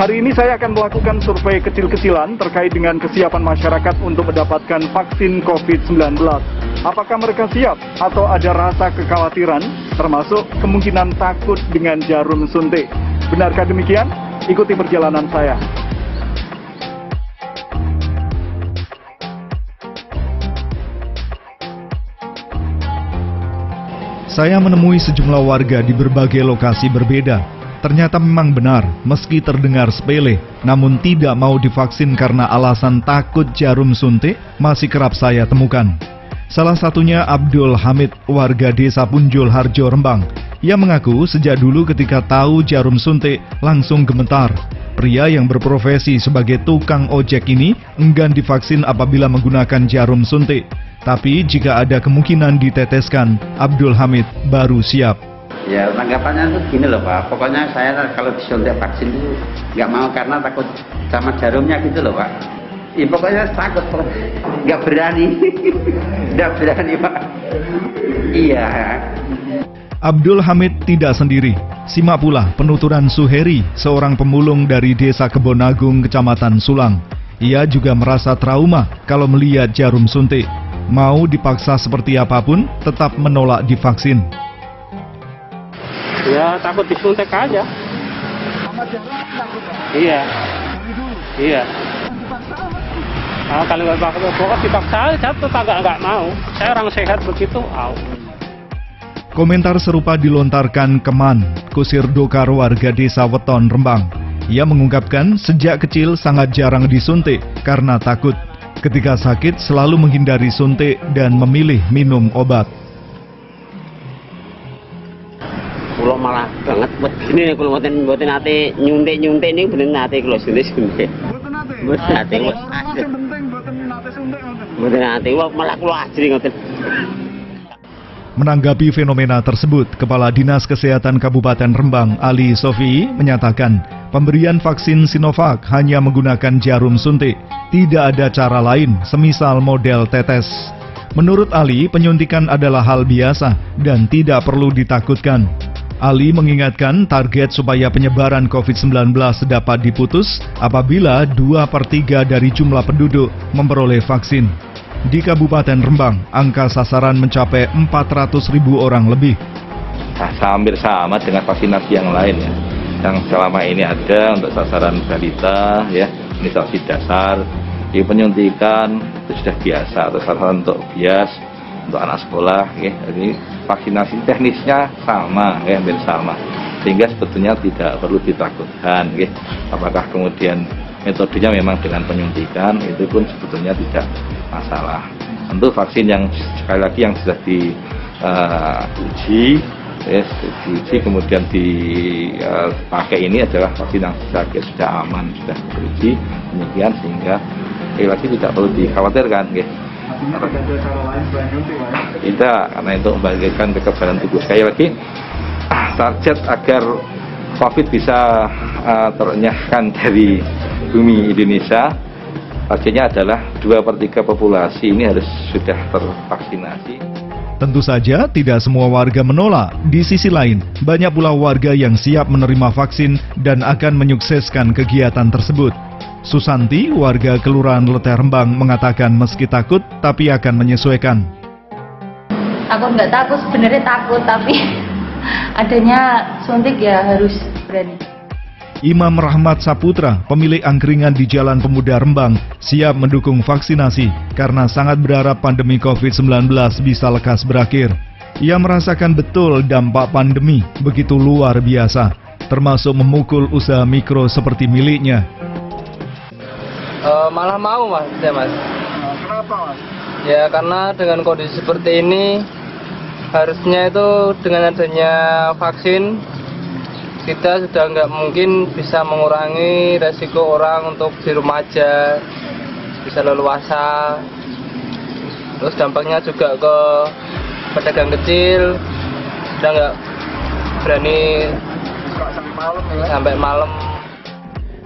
Hari ini saya akan melakukan survei kecil-kecilan terkait dengan kesiapan masyarakat untuk mendapatkan vaksin COVID-19. Apakah mereka siap atau ada rasa kekhawatiran, termasuk kemungkinan takut dengan jarum suntik? Benarkah demikian? Ikuti perjalanan saya. Saya menemui sejumlah warga di berbagai lokasi berbeda. Ternyata memang benar, meski terdengar sepele, namun tidak mau divaksin karena alasan takut jarum suntik masih kerap saya temukan. Salah satunya Abdul Hamid, warga desa Punjul Harjo, Rembang. Ia mengaku sejak dulu ketika tahu jarum suntik langsung gemetar. Pria yang berprofesi sebagai tukang ojek ini enggan divaksin apabila menggunakan jarum suntik. Tapi jika ada kemungkinan diteteskan, Abdul Hamid baru siap. Ya tanggapannya tuh gini loh Pak, pokoknya saya kalau disuntik vaksin itu nggak mau karena takut sama jarumnya gitu loh Pak. Ya pokoknya takut, nggak berani, nggak berani Pak. Iya. Abdul Hamid tidak sendiri, simak pula penuturan Suheri, seorang pemulung dari desa Kebonagung, Kecamatan Sulang. Ia juga merasa trauma kalau melihat jarum suntik. Mau dipaksa seperti apapun, tetap menolak divaksin. Ya takut disuntik aja. Iya. Iya. Nah, kalau nggak pokoknya dipaksa aja, tetap nggak mau. Saya orang sehat begitu. Komentar serupa dilontarkan Keman, Kusir Dokar, warga desa Weton, Rembang. Ia mengungkapkan sejak kecil sangat jarang disuntik karena takut. Ketika sakit selalu menghindari suntik dan memilih minum obat. Kulo malah banget ini kalau buatin nate nyuntik ini bener nate kalau suntik. Buatin nate wes. Buatin nate malah kulo ajri ngoten. Menanggapi fenomena tersebut, Kepala Dinas Kesehatan Kabupaten Rembang, Ali Sofi, menyatakan pemberian vaksin Sinovac hanya menggunakan jarum suntik, tidak ada cara lain, semisal model tetes. Menurut Ali, penyuntikan adalah hal biasa dan tidak perlu ditakutkan. Ali mengingatkan target supaya penyebaran COVID-19 dapat diputus apabila 2/3 dari jumlah penduduk memperoleh vaksin. Di Kabupaten Rembang, angka sasaran mencapai 400.000 orang lebih. Hampir sama dengan vaksinasi yang lain ya. Yang selama ini ada untuk sasaran balita, ya, imunisasi dasar, di penyuntikan itu sudah biasa, atau sasaran untuk bias, untuk anak sekolah, ya. Jadi vaksinasi teknisnya sama, ya, hampir sama, sehingga sebetulnya tidak perlu ditakutkan, ya. Apakah kemudian metodenya memang dengan penyuntikan, itu pun sebetulnya tidak masalah. Tentu vaksin yang sekali lagi yang sudah diuji, kemudian dipakai ini adalah vaksin yang sudah aman, sudah teruji, demikian sehingga sekali lagi tidak perlu dikhawatirkan, ya. Tidak, karena itu membagikan kekebalan tubuh. Sekali lagi, target agar COVID bisa terenyahkan dari bumi Indonesia, targetnya adalah 2/3 populasi ini harus sudah tervaksinasi. Tentu saja tidak semua warga menolak. Di sisi lain, banyak pula warga yang siap menerima vaksin dan akan menyukseskan kegiatan tersebut. Susanti, warga Kelurahan Leteh, Rembang, mengatakan meski takut, tapi akan menyesuaikan. Aku nggak takut, sebenarnya takut, tapi adanya suntik ya harus berani. Imam Rahmat Saputra, pemilik angkringan di Jalan Pemuda Rembang, siap mendukung vaksinasi karena sangat berharap pandemi COVID-19 bisa lekas berakhir. Ia merasakan betul dampak pandemi begitu luar biasa, termasuk memukul usaha mikro seperti miliknya. Malah mau mas, ya mas. Kenapa mas? Ya karena dengan kondisi seperti ini, harusnya itu dengan adanya vaksin, kita sudah nggak mungkin bisa mengurangi resiko orang untuk di rumah aja, bisa leluasa. Terus dampaknya juga ke pedagang kecil, udah nggak berani sampai malam.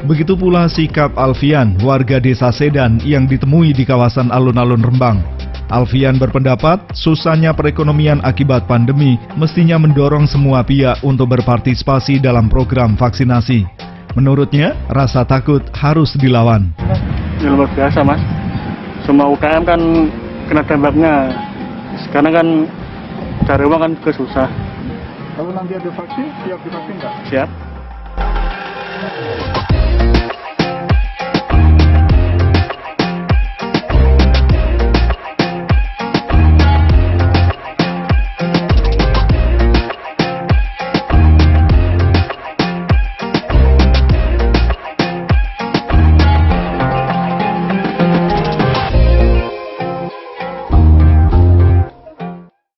Begitu pula sikap Alfian, warga desa Sedan yang ditemui di kawasan alun-alun Rembang. Alfian berpendapat susahnya perekonomian akibat pandemi mestinya mendorong semua pihak untuk berpartisipasi dalam program vaksinasi. Menurutnya, rasa takut harus dilawan. Ya luar biasa mas, semua UKM kan kena dampaknya. Sekarang kan cari uang kan juga susah. Kalau nanti ada vaksin, siap divaksin nggak? Siap.